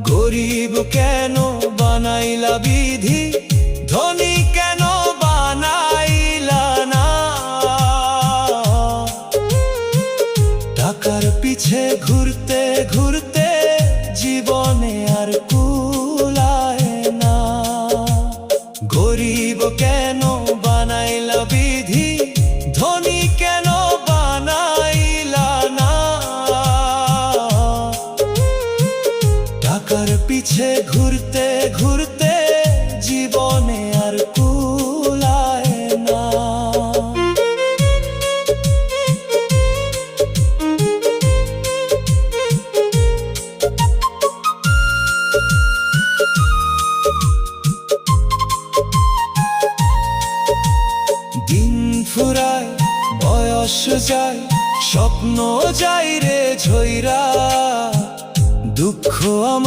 গরিব কেন বানাইলা বিধি, ধনী কেন বানাইলা না। টাকার পিছে ঘুরতে ঘুরতে জীবনে আর কুলায় না। গরিব কেন বানাইলা বিধি, ধনী কেন বানাইলা না। টাকার পিছে ঘুরতে ঘুরতে জীবনে আর কুলায় না। দিন ফুরায় বয়স যায়, স্বপ্ন যায় রে ঝইরা, দুঃখ আমার